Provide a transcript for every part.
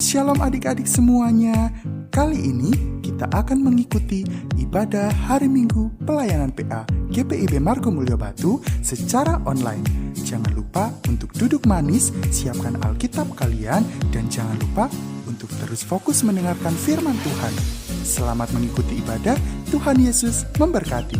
Shalom adik-adik semuanya. Kali ini kita akan mengikuti ibadah hari Minggu pelayanan PA GPIB Margo Mulyo Batu secara online. Jangan lupa untuk duduk manis, siapkan Alkitab kalian, dan jangan lupa untuk terus fokus mendengarkan firman Tuhan. Selamat mengikuti ibadah, Tuhan Yesus memberkati.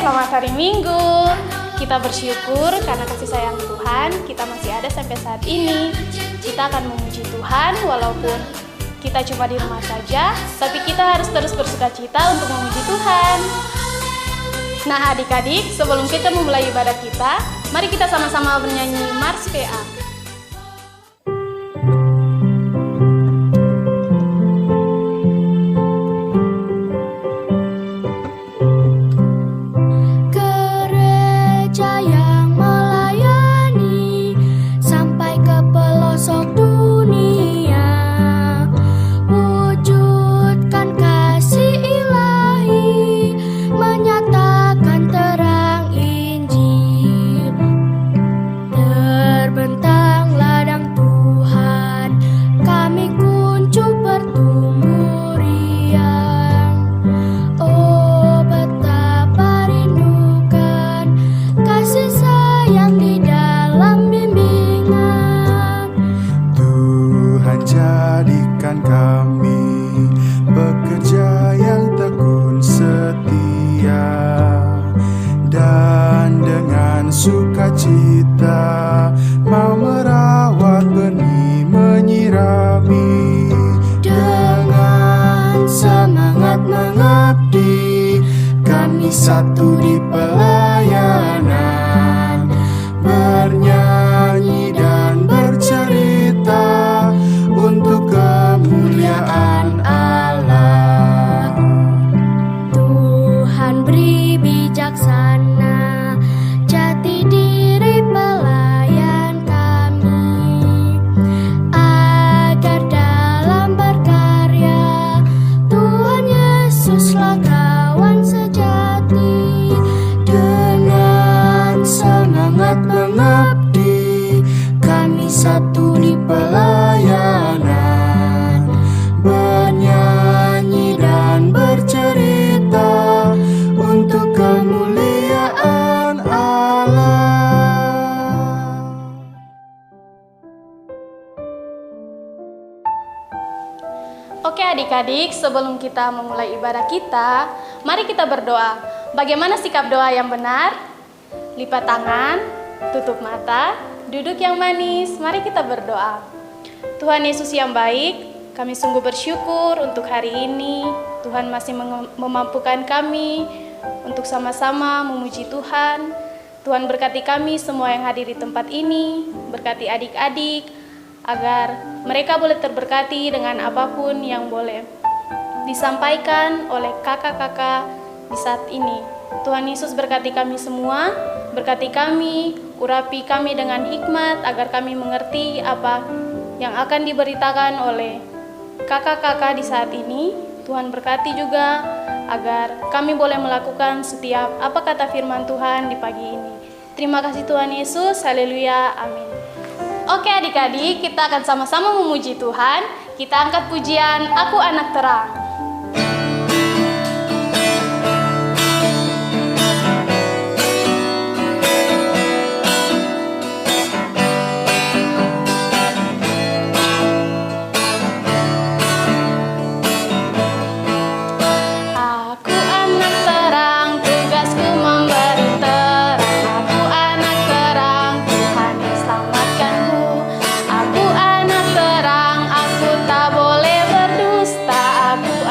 Selamat hari Minggu. Kita bersyukur karena kasih sayang Tuhan kita masih ada sampai saat ini. Kita akan memuji Tuhan walaupun kita cuma di rumah saja, tapi kita harus terus bersukacita untuk memuji Tuhan. Nah adik-adik, sebelum kita memulai ibadah kita, mari kita sama-sama bernyanyi Mars PA. Sukacita mau merawat benih, menyirami dengan semangat mengabdi. Kami satu di pelayanan, bernyanyi dan bercerita untuk kemuliaan Allah. Tuhan beri bijaksana mengabdi. Kami satu di pelayanan, bernyanyi dan bercerita untuk kemuliaan Allah. Oke adik-adik, sebelum kita memulai ibadah kita, mari kita berdoa. Bagaimana sikap doa yang benar? Lipat tangan, tutup mata, duduk yang manis, mari kita berdoa. Tuhan Yesus yang baik, kami sungguh bersyukur untuk hari ini. Tuhan masih memampukan kami untuk sama-sama memuji Tuhan. Tuhan berkati kami semua yang hadir di tempat ini, berkati adik-adik, agar mereka boleh terberkati dengan apapun yang boleh disampaikan oleh kakak-kakak di saat ini. Tuhan Yesus berkati kami semua, berkati kami, urapi kami dengan hikmat agar kami mengerti apa yang akan diberitakan oleh kakak-kakak di saat ini. Tuhan berkati juga agar kami boleh melakukan setiap apa kata firman Tuhan di pagi ini. Terima kasih Tuhan Yesus, haleluya, amin. Oke adik-adik, kita akan sama-sama memuji Tuhan. Kita angkat pujian Aku Anak Terang. Aku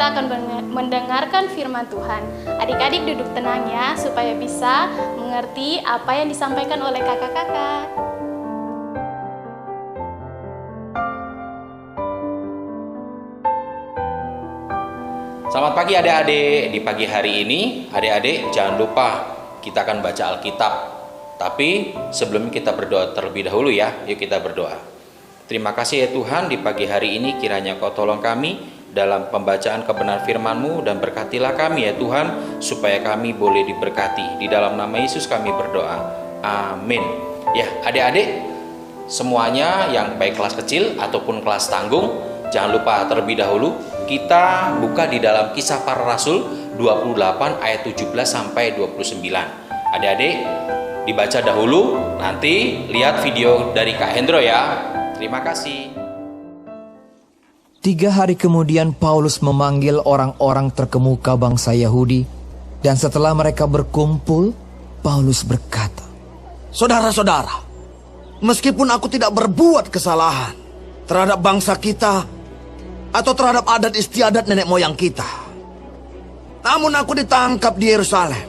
kita akan mendengarkan firman Tuhan. Adik-adik duduk tenang ya, supaya bisa mengerti apa yang disampaikan oleh kakak-kakak. Selamat pagi adik-adik. Di pagi hari ini, adik-adik jangan lupa kita akan baca Alkitab. Tapi sebelum kita berdoa terlebih dahulu ya, yuk kita berdoa. Terima kasih ya Tuhan, di pagi hari ini kiranya Kau tolong kami dalam pembacaan kebenaran firman-Mu, dan berkatilah kami ya Tuhan, supaya kami boleh diberkati. Di dalam nama Yesus kami berdoa. Amin. Ya adik-adik semuanya yang baik kelas kecil ataupun kelas tanggung, jangan lupa terlebih dahulu kita buka di dalam Kisah Para Rasul 28 ayat 17 sampai 29. Adik-adik dibaca dahulu, nanti lihat video dari Kak Hendro ya. Terima kasih. 3 hari kemudian Paulus memanggil orang-orang terkemuka bangsa Yahudi, dan setelah mereka berkumpul, Paulus berkata, "Saudara-saudara, meskipun aku tidak berbuat kesalahan terhadap bangsa kita atau terhadap adat istiadat nenek moyang kita, namun aku ditangkap di Yerusalem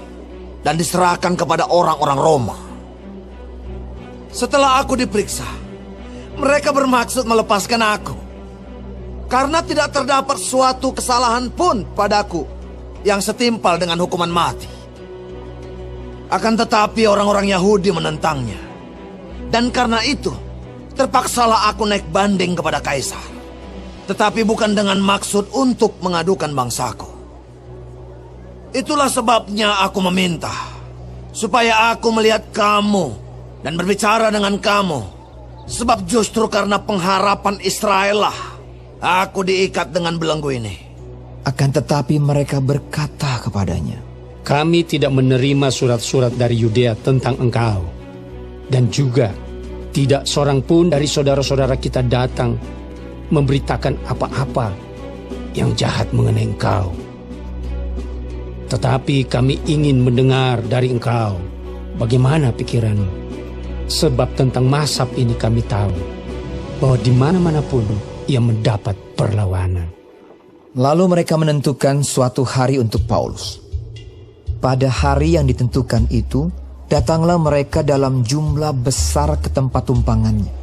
dan diserahkan kepada orang-orang Roma. Setelah aku diperiksa, mereka bermaksud melepaskan aku, karena tidak terdapat suatu kesalahan pun padaku yang setimpal dengan hukuman mati. Akan tetapi orang-orang Yahudi menentangnya, dan karena itu terpaksalah aku naik banding kepada Kaisar. Tetapi bukan dengan maksud untuk mengadukan bangsaku. Itulah sebabnya aku meminta supaya aku melihat kamu dan berbicara dengan kamu, sebab justru karena pengharapan Israel lah aku diikat dengan belenggu ini." Akan tetapi mereka berkata kepadanya, "Kami tidak menerima surat-surat dari Yudea tentang engkau, dan juga tidak seorang pun dari saudara-saudara kita datang memberitakan apa-apa yang jahat mengenai engkau. Tetapi kami ingin mendengar dari engkau bagaimana pikiranmu, sebab tentang Mazhab ini kami tahu bahwa di mana-mana pun ia mendapat perlawanan." Lalu mereka menentukan suatu hari untuk Paulus. Pada hari yang ditentukan itu, datanglah mereka dalam jumlah besar ke tempat tumpangannya.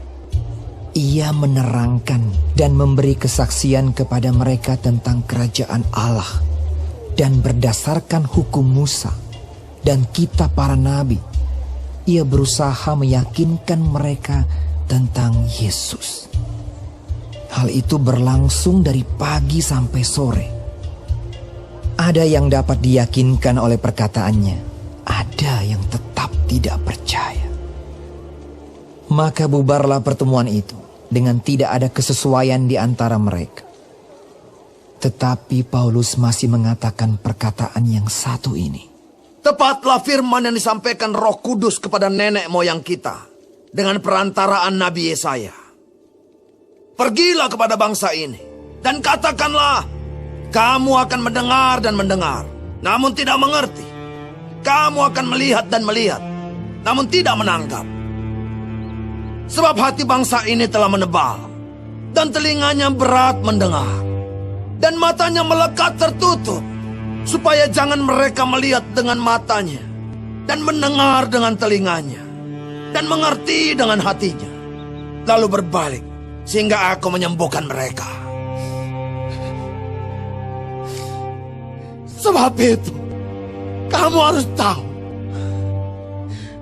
Ia menerangkan dan memberi kesaksian kepada mereka tentang kerajaan Allah, dan berdasarkan hukum Musa dan kitab para nabi, ia berusaha meyakinkan mereka tentang Yesus. Hal itu berlangsung dari pagi sampai sore. Ada yang dapat diyakinkan oleh perkataannya, ada yang tetap tidak percaya. Maka bubarlah pertemuan itu dengan tidak ada kesesuaian di antara mereka. Tetapi Paulus masih mengatakan perkataan yang satu ini. "Tepatlah firman yang disampaikan Roh Kudus kepada nenek moyang kita dengan perantaraan Nabi Yesaya. Pergilah kepada bangsa ini dan katakanlah, kamu akan mendengar dan mendengar, namun tidak mengerti. Kamu akan melihat dan melihat, namun tidak menangkap. Sebab hati bangsa ini telah menebal, dan telinganya berat mendengar, dan matanya melekat tertutup, supaya jangan mereka melihat dengan matanya, dan mendengar dengan telinganya, dan mengerti dengan hatinya, lalu berbalik, sehingga aku menyembuhkan mereka. Sebab itu, kamu harus tahu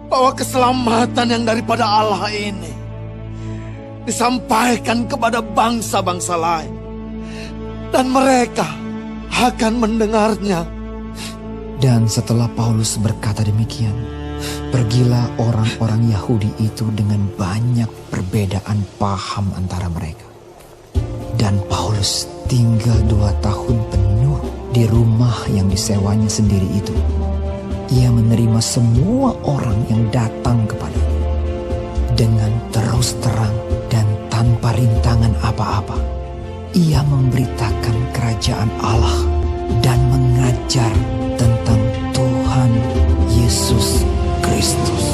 bahwa keselamatan yang daripada Allah ini disampaikan kepada bangsa-bangsa lain, dan mereka akan mendengarnya." Dan setelah Paulus berkata demikian, pergilah orang-orang Yahudi itu dengan banyak perbedaan paham antara mereka. Dan Paulus tinggal 2 tahun penuh di rumah yang disewanya sendiri itu. Ia menerima semua orang yang datang kepadanya dengan terus terang dan tanpa rintangan apa-apa. Ia memberitakan kerajaan Allah dan mengajar tentang Tuhan Yesus Kristus.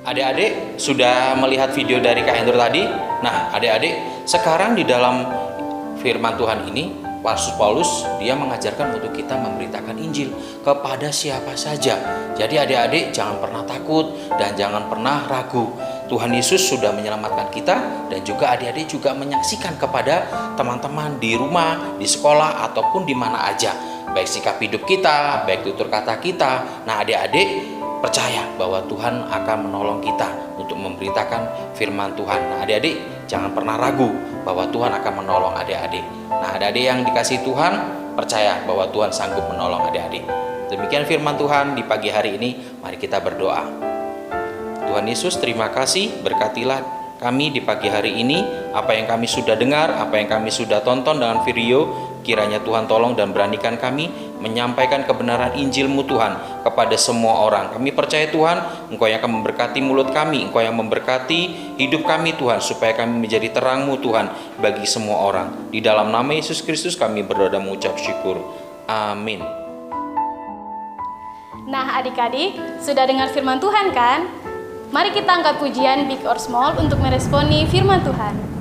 Adik-adik sudah melihat video dari Kak Hendro tadi? Nah, adik-adik Sekarang di dalam firman Tuhan ini, Rasul Paulus dia mengajarkan untuk kita memberitakan Injil kepada siapa saja. Jadi adik-adik jangan pernah takut dan jangan pernah ragu. Tuhan Yesus sudah menyelamatkan kita, dan juga adik-adik juga menyaksikan kepada teman-teman di rumah, di sekolah, ataupun di mana aja. Baik sikap hidup kita, baik tutur kata kita. Nah adik-adik percaya bahwa Tuhan akan menolong kita untuk memberitakan firman Tuhan. Nah adik-adik jangan pernah ragu bahwa Tuhan akan menolong adik-adik. Nah adik-adik yang dikasihi Tuhan, percaya bahwa Tuhan sanggup menolong adik-adik. Demikian firman Tuhan di pagi hari ini. Mari kita berdoa. Tuhan Yesus, terima kasih, berkatilah kami di pagi hari ini. Apa yang kami sudah dengar, apa yang kami sudah tonton dengan video, kiranya Tuhan tolong dan beranikan kami menyampaikan kebenaran Injil-Mu Tuhan kepada semua orang. Kami percaya Tuhan, Engkau yang akan memberkati mulut kami, Engkau yang memberkati hidup kami Tuhan, supaya kami menjadi terang-Mu Tuhan bagi semua orang. Di dalam nama Yesus Kristus kami berdoa dan mengucap syukur. Amin. Nah adik-adik, sudah dengar firman Tuhan kan? Mari kita angkat pujian Big or Small untuk meresponi firman Tuhan.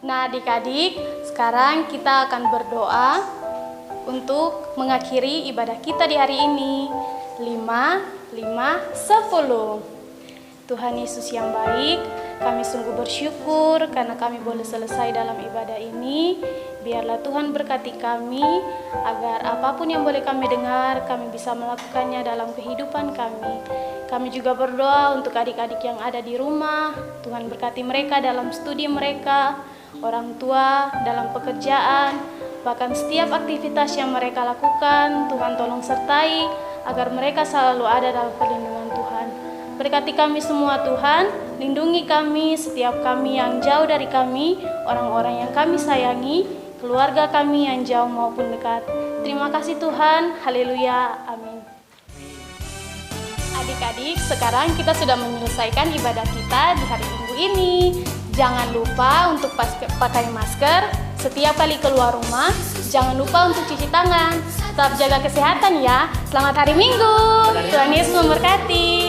Nah adik-adik, sekarang kita akan berdoa untuk mengakhiri ibadah kita di hari ini. 5, 5, 10. Tuhan Yesus yang baik, kami sungguh bersyukur karena kami boleh selesai dalam ibadah ini. Biarlah Tuhan berkati kami, agar apapun yang boleh kami dengar, kami bisa melakukannya dalam kehidupan kami. Kami juga berdoa untuk adik-adik yang ada di rumah. Tuhan berkati mereka dalam studi mereka, orang tua dalam pekerjaan, bahkan setiap aktivitas yang mereka lakukan. Tuhan tolong sertai agar mereka selalu ada dalam perlindungan Tuhan. Berkati kami semua Tuhan, lindungi kami, setiap kami yang jauh dari kami, orang-orang yang kami sayangi, keluarga kami yang jauh maupun dekat. Terima kasih Tuhan, haleluya, amin. Adik-adik, sekarang kita sudah menyelesaikan ibadah kita di hari Minggu ini. Jangan lupa untuk pakai masker setiap kali keluar rumah. Jangan lupa untuk cuci tangan. Tetap jaga kesehatan ya. Selamat hari Minggu. Tuhan Yesus memberkati.